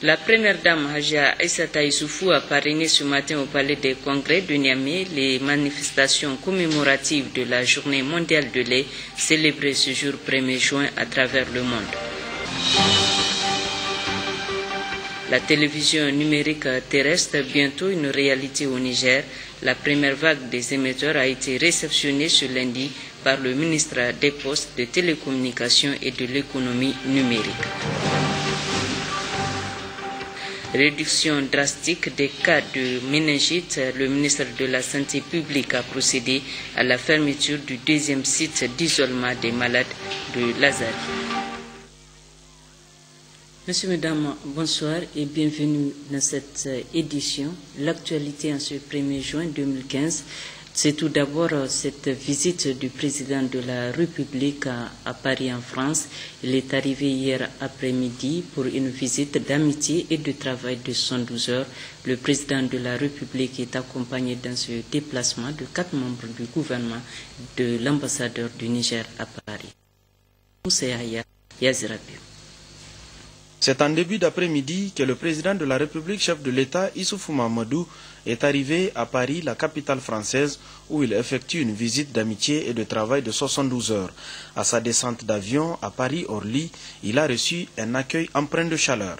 La première dame, Hadja Aïssata Issoufou, a parrainé ce matin au Palais des Congrès de Niamey les manifestations commémoratives de la Journée mondiale de lait, célébrée ce jour 1er juin à travers le monde. La télévision numérique terrestre, bientôt une réalité au Niger. La première vague des émetteurs a été réceptionnée ce lundi par le ministre des Postes, des Télécommunications et de l'Économie numérique. Réduction drastique des cas de méningite, le ministre de la Santé publique a procédé à la fermeture du deuxième site d'isolement des malades de Lazare. Monsieur, Mesdames, bonsoir et bienvenue dans cette édition. L'actualité en ce 1er juin 2015, c'est tout d'abord cette visite du président de la République à Paris en France. Il est arrivé hier après-midi pour une visite d'amitié et de travail de 112 heures. Le président de la République est accompagné dans ce déplacement de 4 membres du gouvernement de l'ambassadeur du Niger à Paris. C'est en début d'après-midi que le président de la République, chef de l'État, Issoufou Mahamadou, est arrivé à Paris, la capitale française, où il effectue une visite d'amitié et de travail de 72 heures. À sa descente d'avion à Paris-Orly, il a reçu un accueil empreint de chaleur.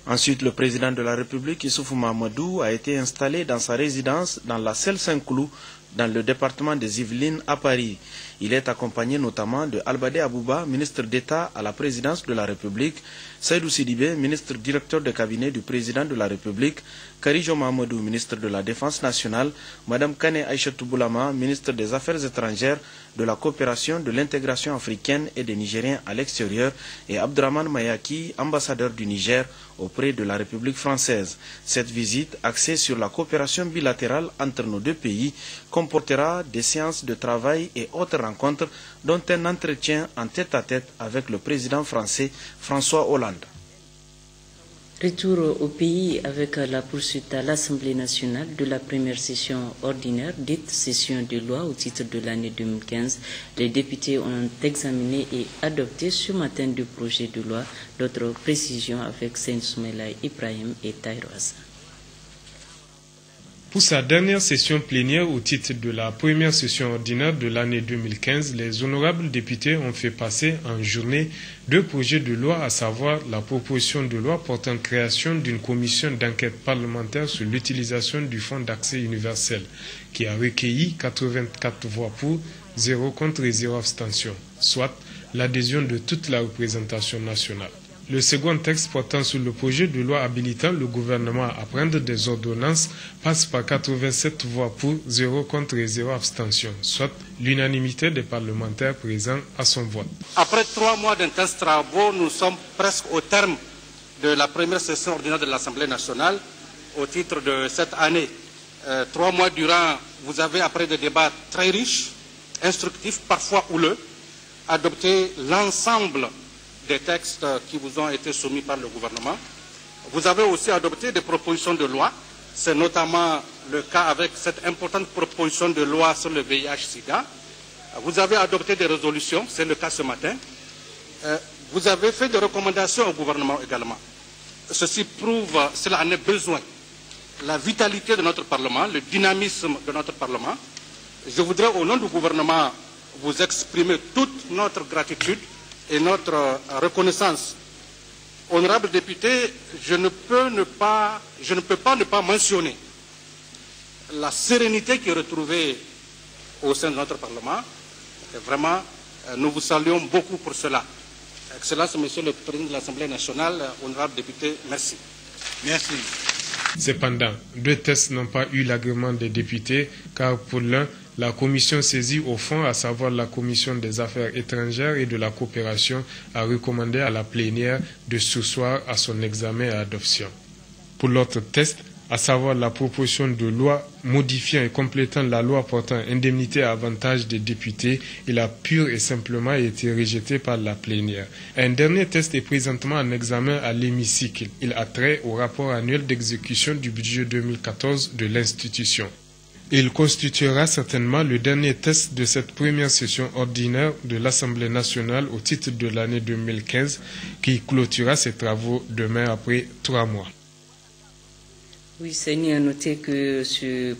Ensuite, le président de la République, Issoufou Mahamadou, a été installé dans sa résidence dans la Selle Saint-Cloud, dans le département des Yvelines à Paris. Il est accompagné notamment de Albadé Abouba, ministre d'État à la présidence de la République, Seydou Sidibé, ministre directeur de cabinet du président de la République, Karijo Mahamadou, ministre de la Défense nationale, Madame Kane Aïchatou Boulama, ministre des Affaires étrangères, de la coopération, de l'intégration africaine et des Nigériens à l'extérieur, et Abdraman Mayaki, ambassadeur du Niger auprès de la République française. Cette visite, axée sur la coopération bilatérale entre nos deux pays, comportera des séances de travail et autres rencontres, dont un entretien en tête-à-tête avec le président français François Hollande. Retour au pays avec la poursuite à l'Assemblée nationale de la première session ordinaire, dite session de loi au titre de l'année 2015. Les députés ont examiné et adopté ce matin deux projets de loi. D'autres précisions avec Seine Soumaïla Ibrahim et Taïro Hassan. Pour sa dernière session plénière au titre de la première session ordinaire de l'année 2015, les honorables députés ont fait passer en journée deux projets de loi, à savoir la proposition de loi portant création d'une commission d'enquête parlementaire sur l'utilisation du Fonds d'accès universel, qui a recueilli 84 voix pour, 0 contre et 0 abstention, soit l'adhésion de toute la représentation nationale. Le second texte portant sur le projet de loi habilitant le gouvernement à prendre des ordonnances passe par 87 voix pour, 0 contre et 0 abstention, soit l'unanimité des parlementaires présents à son vote. Après 3 mois d'intenses travaux, nous sommes presque au terme de la première session ordinaire de l'Assemblée nationale au titre de cette année. 3 mois durant, vous avez, après des débats très riches, instructifs, parfois houleux, adopté l'ensemble des textes qui vous ont été soumis par le gouvernement. Vous avez aussi adopté des propositions de loi. C'est notamment le cas avec cette importante proposition de loi sur le VIH-Sida. Vous avez adopté des résolutions, c'est le cas ce matin. Vous avez fait des recommandations au gouvernement également. Ceci prouve, cela en est besoin, la vitalité de notre Parlement, le dynamisme de notre Parlement. Je voudrais, au nom du gouvernement, vous exprimer toute notre gratitude et notre reconnaissance. Honorables députés, je ne peux pas ne pas mentionner la sérénité qui est retrouvée au sein de notre Parlement. Et vraiment, nous vous saluons beaucoup pour cela. Excellence, Monsieur le Président de l'Assemblée nationale, honorable député, merci. Merci. Cependant, 2 tests n'ont pas eu l'agrément des députés, car pour l'un, la commission saisie au fond, à savoir la commission des affaires étrangères et de la coopération, a recommandé à la plénière de s'asseoir à son examen et adoption. Pour l'autre test, à savoir la proposition de loi modifiant et complétant la loi portant indemnité à avantage des députés, il a pur et simplement été rejeté par la plénière. Un dernier test est présentement en examen à l'hémicycle. Il a trait au rapport annuel d'exécution du budget 2014 de l'institution. Il constituera certainement le dernier test de cette première session ordinaire de l'Assemblée nationale au titre de l'année 2015 qui clôturera ses travaux demain après 3 mois. Oui, Seigneur, notez que ce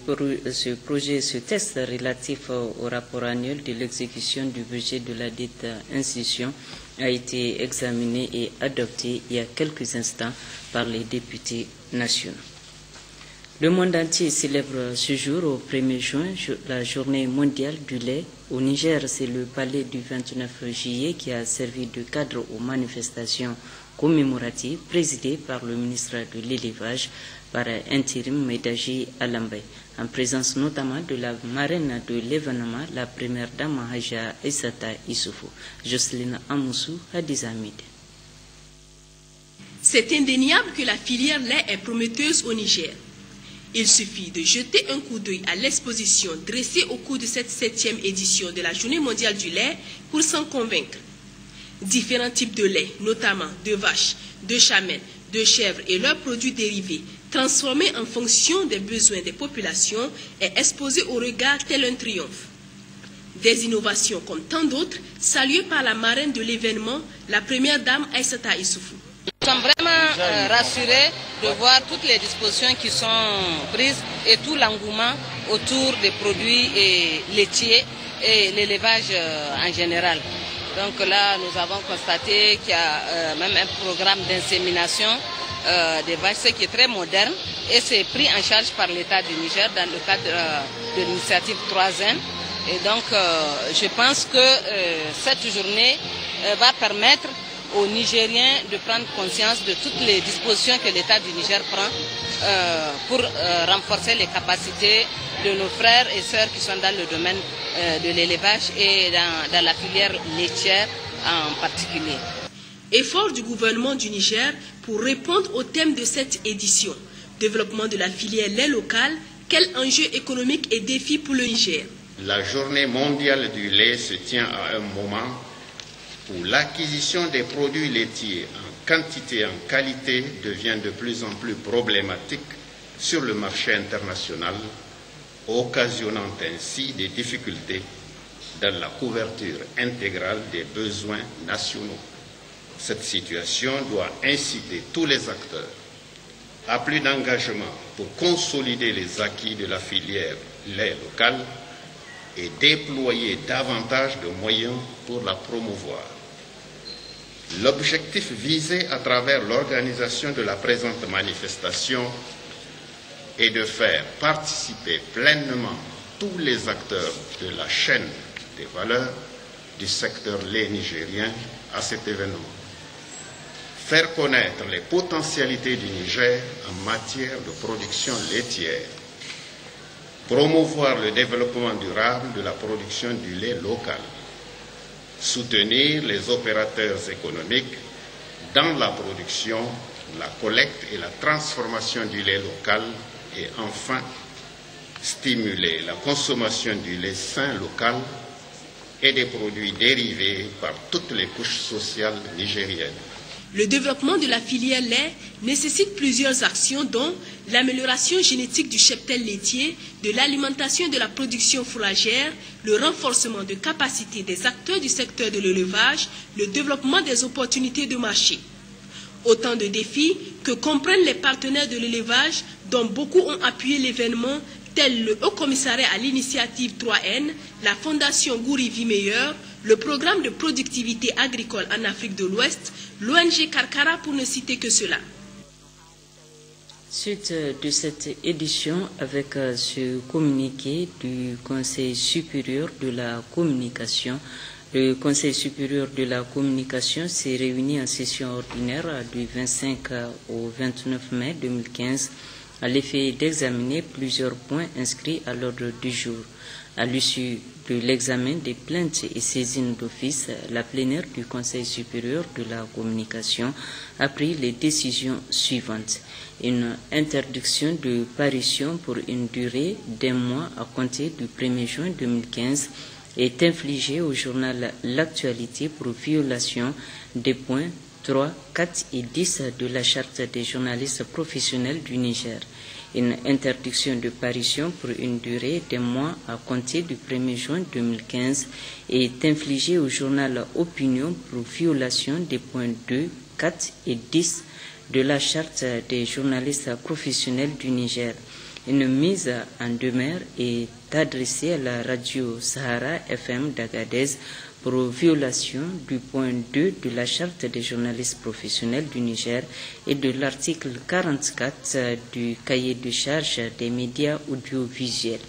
test relatif au rapport annuel de l'exécution du budget de la dite institution a été examiné et adopté il y a quelques instants par les députés nationaux. Le monde entier célèbre ce jour, au 1er juin, la journée mondiale du lait. Au Niger, c'est le palais du 29 juillet qui a servi de cadre aux manifestations commémoratives présidées par le ministre de l'Élevage par intérim Medaji Alambay, en présence notamment de la marraine de l'événement, la première dame Haja Issata Issoufou, Jocelyne Amoussou Hadizamid. C'est indéniable que la filière lait est prometteuse au Niger. Il suffit de jeter un coup d'œil à l'exposition dressée au cours de cette 7e édition de la Journée mondiale du lait pour s'en convaincre. Différents types de lait, notamment de vaches, de chamelles, de chèvres et leurs produits dérivés, transformés en fonction des besoins des populations, est exposé au regard tel un triomphe. Des innovations comme tant d'autres, saluées par la marraine de l'événement, la première dame Aïssata Issoufou. Nous sommes vraiment rassurés de voir toutes les dispositions qui sont prises et tout l'engouement autour des produits laitiers et l'élevage en général. Donc là, nous avons constaté qu'il y a même un programme d'insémination des vaches, ce qui est très moderne, et c'est pris en charge par l'État du Niger dans le cadre de l'initiative 3N. Et donc, je pense que cette journée va permettre aux Nigériens de prendre conscience de toutes les dispositions que l'État du Niger prend pour renforcer les capacités de nos frères et sœurs qui sont dans le domaine de l'élevage et dans la filière laitière en particulier. Effort du gouvernement du Niger pour répondre au thème de cette édition. Développement de la filière lait locale, quel enjeu économique et défi pour le Niger? La journée mondiale du lait se tient à un moment où l'acquisition des produits laitiers en quantité et en qualité devient de plus en plus problématique sur le marché international, occasionnant ainsi des difficultés dans la couverture intégrale des besoins nationaux. Cette situation doit inciter tous les acteurs à plus d'engagement pour consolider les acquis de la filière lait local et déployer davantage de moyens pour la promouvoir. L'objectif visé à travers l'organisation de la présente manifestation est de faire participer pleinement tous les acteurs de la chaîne des valeurs du secteur lait nigérien à cet événement. Faire connaître les potentialités du Niger en matière de production laitière. Promouvoir le développement durable de la production du lait local. Soutenir les opérateurs économiques dans la production, la collecte et la transformation du lait local et enfin stimuler la consommation du lait sain local et des produits dérivés par toutes les couches sociales nigériennes. Le développement de la filière lait nécessite plusieurs actions dont l'amélioration génétique du cheptel laitier, de l'alimentation et de la production fourragère, le renforcement de capacités des acteurs du secteur de l'élevage, le développement des opportunités de marché. Autant de défis que comprennent les partenaires de l'élevage dont beaucoup ont appuyé l'événement, tels le Haut Commissariat à l'initiative 3N, la Fondation Gourivi Meilleur, le programme de productivité agricole en Afrique de l'Ouest, l'ONG Karkara pour ne citer que cela. Suite de cette édition avec ce communiqué du Conseil supérieur de la communication. Le Conseil supérieur de la communication s'est réuni en session ordinaire du 25 au 29 mai 2015 à l'effet d'examiner plusieurs points inscrits à l'ordre du jour. À l'issue de l'examen des plaintes et saisines d'office, la plénière du Conseil supérieur de la communication a pris les décisions suivantes. Une interdiction de parution pour une durée d'un mois à compter du 1er juin 2015 est infligée au journal L'Actualité pour violation des points 3, 4 et 10 de la Charte des journalistes professionnels du Niger. Une interdiction de parution pour une durée d'un mois à compter du 1er juin 2015 est infligée au journal Opinion pour violation des points 2, 4 et 10 de la Charte des journalistes professionnels du Niger. Une mise en demeure est adressée à la radio Sahara FM d'Agadez pour violation du point 2 de la Charte des journalistes professionnels du Niger et de l'article 44 du cahier de charge des médias audiovisuels.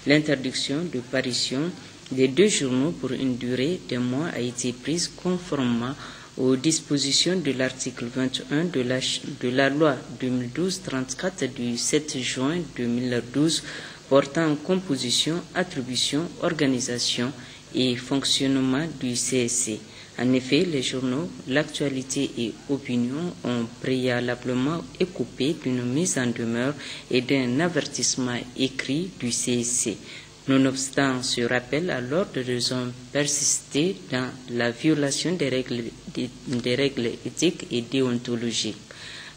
L'interdiction de parution des deux journaux pour une durée d'un mois a été prise conformément aux dispositions de l'article 21 de la loi 2012-34 du 7 juin 2012 portant composition, attribution, organisation et fonctionnement du CSC. En effet, les journaux L'Actualité et Opinion ont préalablement écopé d'une mise en demeure et d'un avertissement écrit du CSC. Nonobstant ce rappel à l'ordre, ils ont persisté dans la violation des règles éthiques et déontologiques.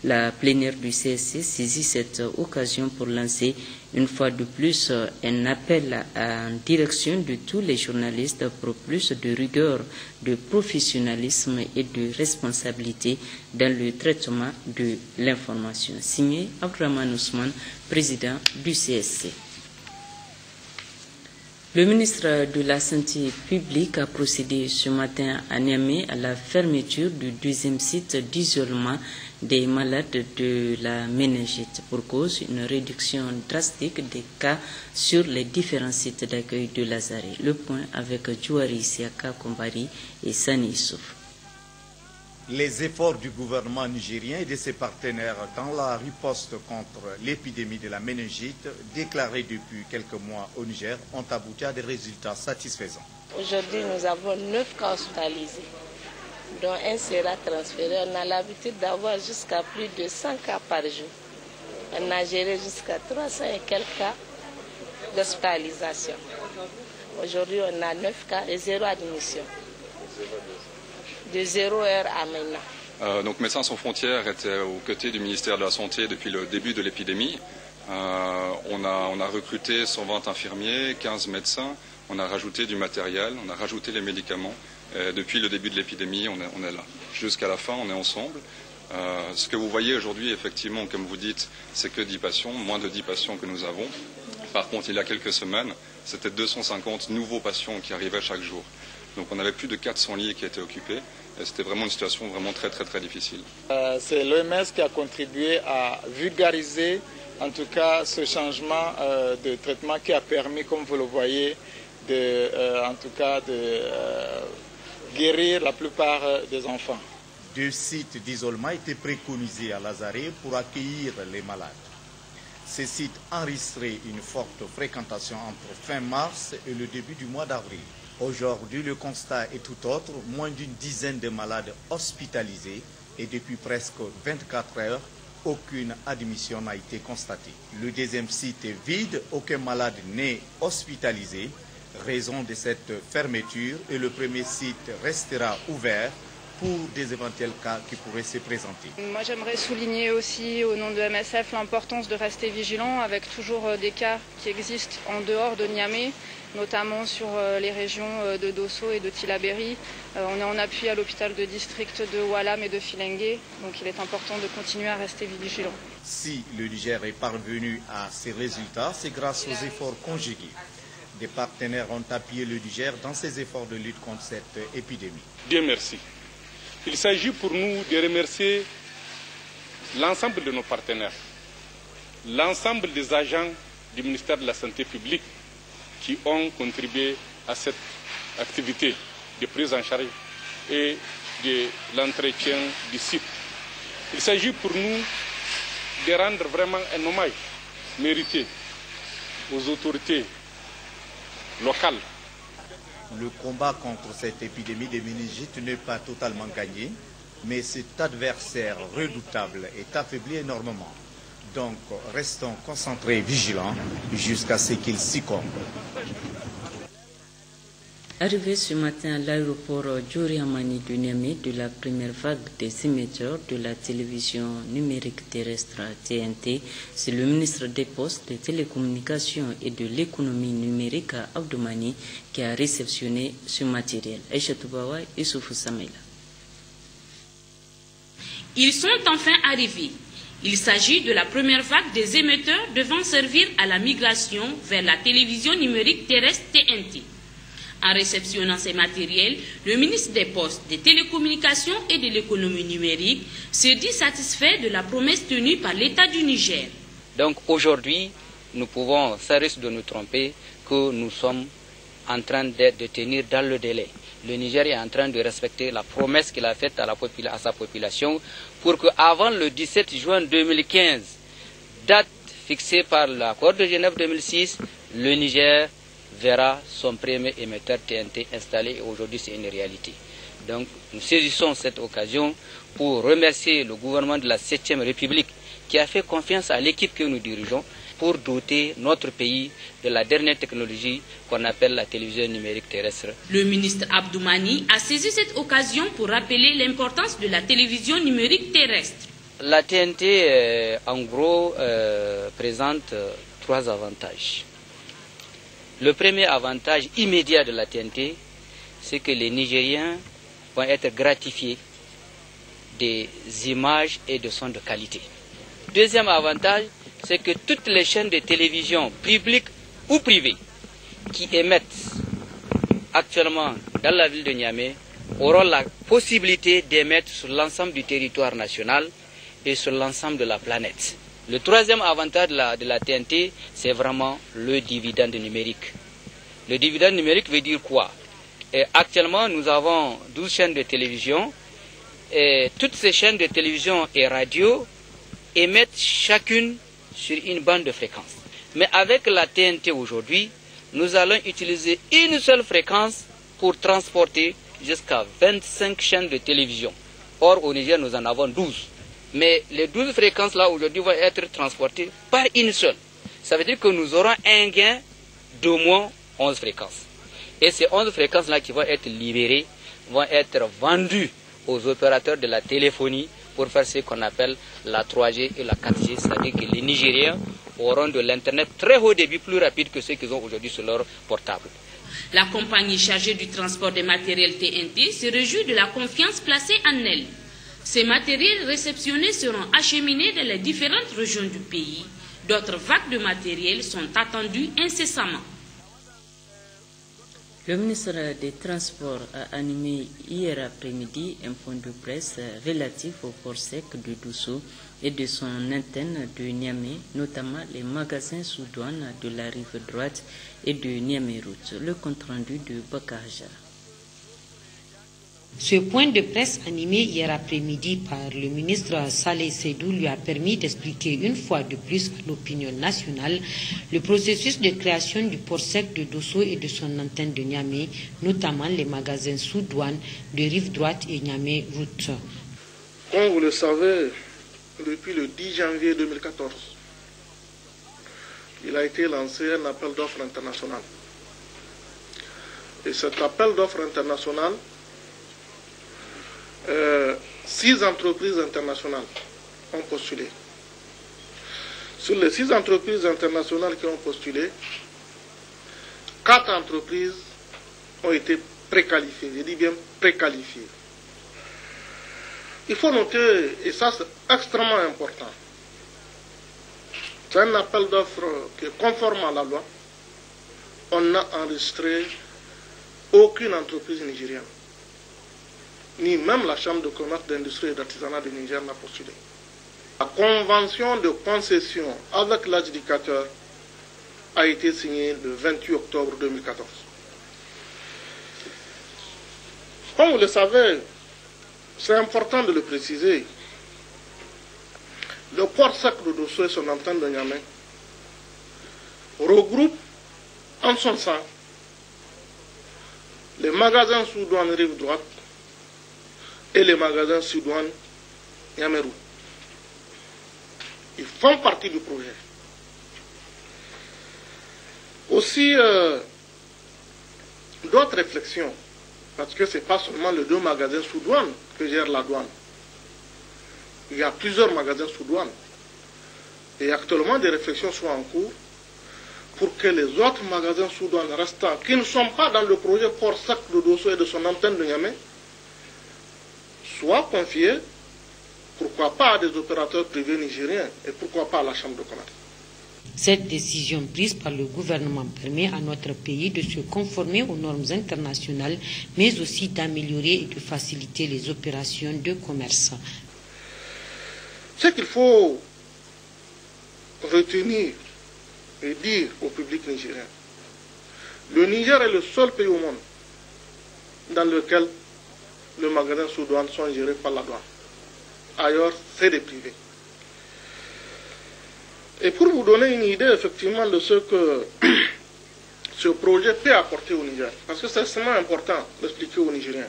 La plénière du CSC saisit cette occasion pour lancer une fois de plus un appel en direction de tous les journalistes pour plus de rigueur, de professionnalisme et de responsabilité dans le traitement de l'information. Signé Abdraman Ousmane, président du CSC. Le ministre de la Santé publique a procédé ce matin à Niamey à la fermeture du deuxième site d'isolement des malades de la méningite pour cause une réduction drastique des cas sur les différents sites d'accueil de Lazare. Le point avec Djouari Siaka Kombari et Sani Souf. Les efforts du gouvernement nigérien et de ses partenaires dans la riposte contre l'épidémie de la méningite déclarée depuis quelques mois au Niger ont abouti à des résultats satisfaisants. Aujourd'hui, nous avons 9 cas hospitalisés, dont un sera transféré. On a l'habitude d'avoir jusqu'à plus de 100 cas par jour. On a géré jusqu'à 300 et quelques cas d'hospitalisation. Aujourd'hui, on a 9 cas et 0 admission. De 0 heure à maintenant. Donc Médecins sans frontières était aux côtés du ministère de la Santé depuis le début de l'épidémie. On a recruté 120 infirmiers, 15 médecins, on a rajouté du matériel, on a rajouté les médicaments. Depuis le début de l'épidémie, on est là. Jusqu'à la fin, on est ensemble. Ce que vous voyez aujourd'hui, effectivement, comme vous dites, c'est que 10 patients, moins de 10 patients que nous avons. Par contre, il y a quelques semaines, c'était 250 nouveaux patients qui arrivaient chaque jour. Donc on avait plus de 400 lits qui étaient occupés. Et c'était vraiment une situation vraiment très difficile. C'est l'OMS qui a contribué à vulgariser en tout cas ce changement de traitement qui a permis, comme vous le voyez, de guérir la plupart des enfants. 2 sites d'isolement étaient préconisés à Lazare pour accueillir les malades. Ces sites enregistraient une forte fréquentation entre fin mars et le début du mois d'avril. Aujourd'hui, le constat est tout autre, moins d'une dizaine de malades hospitalisés et depuis presque 24 heures, aucune admission n'a été constatée. Le deuxième site est vide, aucun malade n'est hospitalisé, raison de cette fermeture, et le premier site restera ouvert pour des éventuels cas qui pourraient se présenter. Moi, j'aimerais souligner aussi au nom de MSF l'importance de rester vigilant avec toujours des cas qui existent en dehors de Niamey, notamment sur les régions de Dosso et de Tillabéri. On est en appui à l'hôpital de district de Oualam et de Filengue, donc il est important de continuer à rester vigilant. Si le Niger est parvenu à ces résultats, c'est grâce aux efforts conjugués. Des partenaires ont appuyé le Niger dans ses efforts de lutte contre cette épidémie. Dieu merci. Il s'agit pour nous de remercier l'ensemble de nos partenaires l'ensemble des agents du ministère de la Santé publique qui ont contribué à cette activité de prise en charge et de l'entretien du site. Il s'agit pour nous de rendre vraiment un hommage mérité aux autorités locales. Le combat contre cette épidémie de méningite n'est pas totalement gagné, mais cet adversaire redoutable est affaibli énormément. Donc, restons concentrés et vigilants jusqu'à ce qu'il succombe. Arrivé ce matin à l'aéroport Djori Hamani de Niamey de la première vague des émetteurs de la télévision numérique terrestre TNT, c'est le ministre des Postes, des Télécommunications et de l'économie numérique Abdoumani qui a réceptionné ce matériel. Aïcha Toubawa et Soufou Samela. Ils sont enfin arrivés. Il s'agit de la première vague des émetteurs devant servir à la migration vers la télévision numérique terrestre TNT. En réceptionnant ces matériels, le ministre des Postes, des Télécommunications et de l'économie numérique se dit satisfait de la promesse tenue par l'État du Niger. Donc aujourd'hui, nous pouvons, sans risque de nous tromper, que nous sommes en train de tenir dans le délai. Le Niger est en train de respecter la promesse qu'il a faite à sa population pour qu'avant le 17 juin 2015, date fixée par l'accord de Genève 2006, le Niger verra son premier émetteur TNT installé et aujourd'hui c'est une réalité. Donc nous saisissons cette occasion pour remercier le gouvernement de la 7e République qui a fait confiance à l'équipe que nous dirigeons pour doter notre pays de la dernière technologie qu'on appelle la télévision numérique terrestre. Le ministre Abdoumani a saisi cette occasion pour rappeler l'importance de la télévision numérique terrestre. La TNT en gros présente 3 avantages. Le premier avantage immédiat de la TNT, c'est que les Nigériens vont être gratifiés des images et de sons de qualité. Deuxième avantage, c'est que toutes les chaînes de télévision publiques ou privées qui émettent actuellement dans la ville de Niamey auront la possibilité d'émettre sur l'ensemble du territoire national et sur l'ensemble de la planète. Le troisième avantage de la TNT, c'est vraiment le dividende numérique. Le dividende numérique veut dire quoi? Actuellement, nous avons 12 chaînes de télévision et toutes ces chaînes de télévision et radio émettent chacune sur une bande de fréquence. Mais avec la TNT aujourd'hui, nous allons utiliser une seule fréquence pour transporter jusqu'à 25 chaînes de télévision. Or, au Niger, nous en avons 12. Mais les 12 fréquences-là, aujourd'hui, vont être transportées par une seule. Ça veut dire que nous aurons un gain d'au moins 11 fréquences. Et ces 11 fréquences-là qui vont être libérées vont être vendues aux opérateurs de la téléphonie pour faire ce qu'on appelle la 3G et la 4G. C'est-à-dire que les Nigériens auront de l'Internet très haut débit, plus rapide que ceux qu'ils ont aujourd'hui sur leur portable. La compagnie chargée du transport des matériels TNT se réjouit de la confiance placée en elle. Ces matériels réceptionnés seront acheminés dans les différentes régions du pays. D'autres vagues de matériel sont attendues incessamment. Le ministre des Transports a animé hier après-midi un point de presse relatif au port sec de Dosso et de son antenne de Niamey, notamment les magasins sous douane de la rive droite et de Niamey Route. Le compte-rendu de Bakar Jara. Ce point de presse animé hier après-midi par le ministre Saleh Seydou lui a permis d'expliquer une fois de plus à l'opinion nationale le processus de création du port sec de Dosso et de son antenne de Niamey, notamment les magasins sous douane de rive droite et Niamey Route. Comme vous le savez, depuis le 10 janvier 2014, il a été lancé un appel d'offres international. Et cet appel d'offres international, 6 entreprises internationales ont postulé. Sur les 6 entreprises internationales qui ont postulé, 4 entreprises ont été préqualifiées. Je dis bien préqualifiées. Il faut noter, et ça c'est extrêmement important, c'est un appel d'offres qui est conforme à la loi. On n'a enregistré aucune entreprise nigérienne, ni même la Chambre de commerce, d'industrie et d'artisanat du Niger n'a postulé. La convention de concession avec l'adjudicateur a été signée le 28 octobre 2014. Comme vous le savez, c'est important de le préciser, le port sec de Dosso et son antenne de Niamey regroupe en son sein les magasins sous douane rive droite et les magasins sous douane Niamerou. Ils font partie du projet. Aussi, d'autres réflexions, parce que ce n'est pas seulement les 2 magasins sous douane que gère la douane. Il y a plusieurs magasins sous douane. Et actuellement, des réflexions sont en cours pour que les autres magasins sous douane restants, qui ne sont pas dans le projet port sec de Dosso et de son antenne de Niamey, soient confiés, pourquoi pas à des opérateurs privés nigériens et pourquoi pas à la Chambre de commerce. Cette décision prise par le gouvernement permet à notre pays de se conformer aux normes internationales, mais aussi d'améliorer et de faciliter les opérations de commerce. Ce qu'il faut retenir et dire au public nigérien, le Niger est le seul pays au monde dans lequel les magasins sous douane sont gérés par la douane. Ailleurs, c'est des privés. Et pour vous donner une idée effectivement de ce que ce projet peut apporter au Niger, parce que c'est extrêmement important d'expliquer aux Nigériens,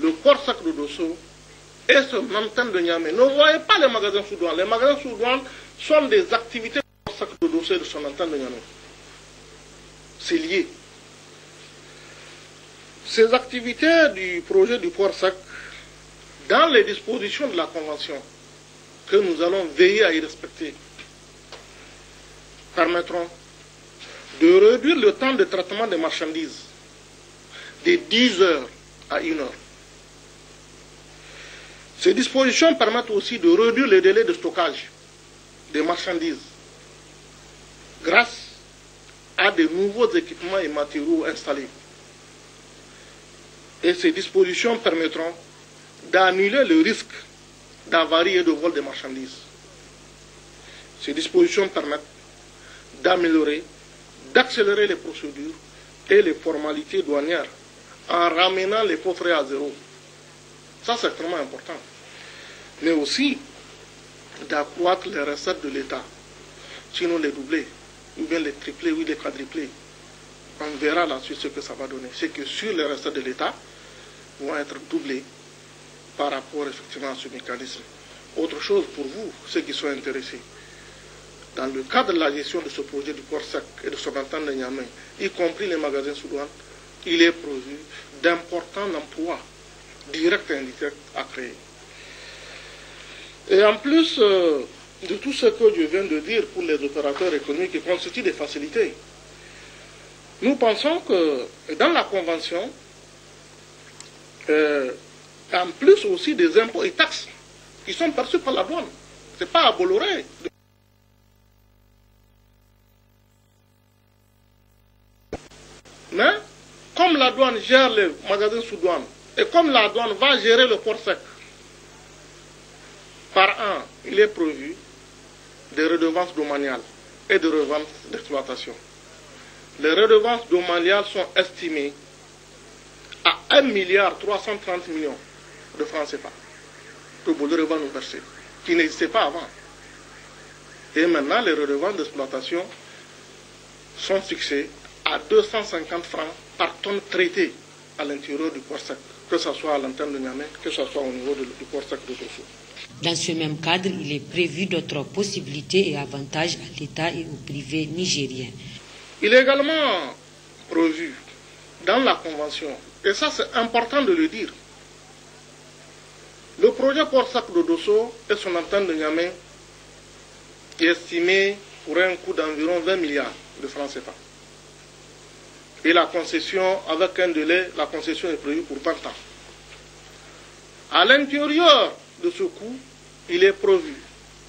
le port sec de Dosso et son antenne de Niamey, ne voyez pas les magasins sous douane. Les magasins sous douane sont des activités du port sec de Dosso et de son antenne de Niamey. C'est lié. Ces activités du projet du port sec, dans les dispositions de la Convention, que nous allons veiller à y respecter, permettront de réduire le temps de traitement des marchandises de 10 heures à 1 heure. Ces dispositions permettent aussi de réduire les délais de stockage des marchandises grâce à de nouveaux équipements et matériaux installés. Et ces dispositions permettront d'annuler le risque d'avarie et de vol des marchandises. Ces dispositions permettent d'améliorer, d'accélérer les procédures et les formalités douanières en ramenant les faux frais à zéro. Ça, c'est extrêmement important. Mais aussi d'accroître les recettes de l'État, sinon les doubler, ou bien les tripler, ou les quadrupler. On verra là-dessus ce que ça va donner. C'est que sur les recettes de l'État vont être doublées par rapport effectivement à ce mécanisme. Autre chose pour vous, ceux qui sont intéressés, dans le cadre de la gestion de ce projet du port sec et de son antenne de Niamey, y compris les magasins sous douane, il est prévu d'importants emplois directs et indirects à créer. Et en plus de tout ce que je viens de dire pour les opérateurs économiques qui constituent des facilités, nous pensons que dans la Convention, en plus aussi des impôts et taxes qui sont perçus par la douane, ce n'est pas à Bolloré. Mais comme la douane gère les magasins sous douane et comme la douane va gérer le port sec, par an, il est prévu des redevances domaniales et de redevances d'exploitation. Les redevances domaniales sont estimées à 1,330 milliard de francs CFA que Bolloré va nous verser, qui n'existait pas avant. Et maintenant, les redevances d'exploitation sont fixées à 250 francs par tonne traitée à l'intérieur du port sec, que ce soit à l'antenne de Niamey, que ce soit au niveau du port sec de Dosso. Dans ce même cadre, il est prévu d'autres possibilités et avantages à l'État et au privé nigérien. Il est également prévu dans la Convention, et ça c'est important de le dire, le projet port sec de Dosso et son antenne de Niamey est estimé pour un coût d'environ 20 milliards de francs CFA. Et la concession, avec un délai, la concession est prévue pour 20 ans. À l'intérieur de ce coût, il est prévu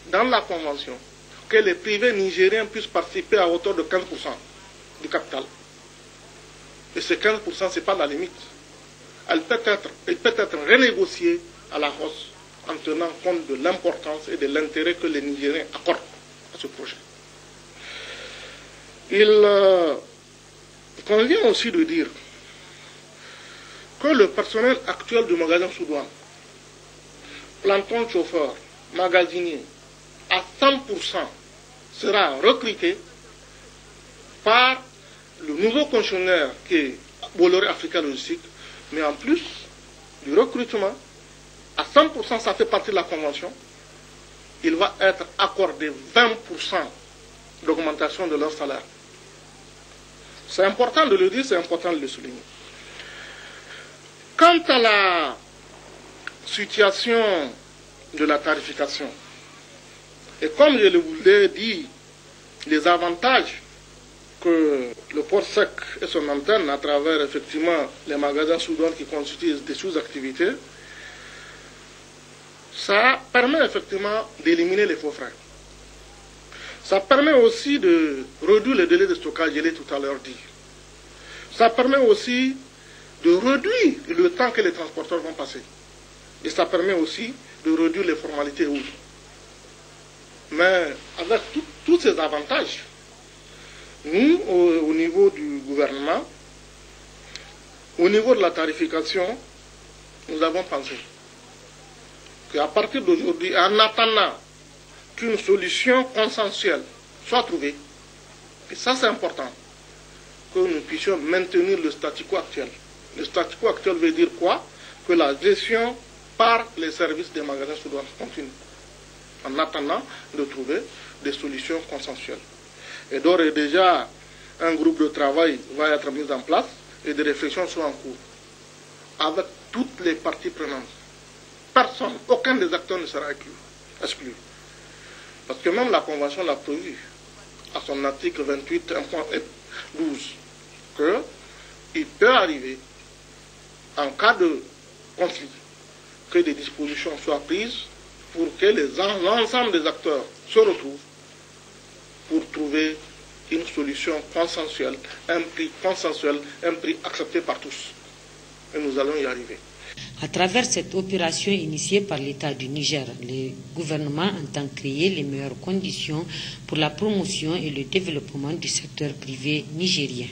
dans la Convention que les privés nigériens puissent participer à hauteur de 15% du capital. Et ce 15%, ce n'est pas la limite. Elle peut être renégociée à la hausse en tenant compte de l'importance et de l'intérêt que les Nigériens accordent à ce projet. Il convient aussi de dire que le personnel actuel du magasin Sous-Douane, planton chauffeur, magasinier, à 100% sera recruté par le nouveau concessionnaire qui est Bolloré Africa Logistique, mais en plus du recrutement, à 100%, ça fait partie de la convention, il va être accordé 20% d'augmentation de leur salaire. C'est important de le dire, c'est important de le souligner. Quant à la situation de la tarification, et comme je vous l'ai dit, les avantages que le port sec et son antenne, à travers effectivement les magasins Sous-Douane qui constituent des sous-activités, ça permet effectivement d'éliminer les faux frais. Ça permet aussi de réduire le délai de stockage, je l'ai tout à l'heure dit. Ça permet aussi de réduire le temps que les transporteurs vont passer. Et ça permet aussi de réduire les formalités et autres. Mais avec tous ces avantages, nous, au niveau du gouvernement, au niveau de la tarification, nous avons pensé qu'à partir d'aujourd'hui, en attendant qu'une solution consensuelle soit trouvée, et ça c'est important, que nous puissions maintenir le statu quo actuel. Le statu quo actuel veut dire quoi? Que la gestion par les services des magasins Sous-Douane continue, en attendant de trouver des solutions consensuelles. Et d'ores et déjà, un groupe de travail va être mis en place et des réflexions sont en cours avec toutes les parties prenantes. Personne, aucun des acteurs ne sera exclu. Parce que même la Convention l'a prévu, à son article 28.12, qu'il peut arriver, en cas de conflit, que des dispositions soient prises pour que l'ensemble des acteurs se retrouvent pour trouver une solution consensuelle, un prix consensuel, un prix accepté par tous. Et nous allons y arriver. À travers cette opération initiée par l'État du Niger, le gouvernement entend créer les meilleures conditions pour la promotion et le développement du secteur privé nigérien.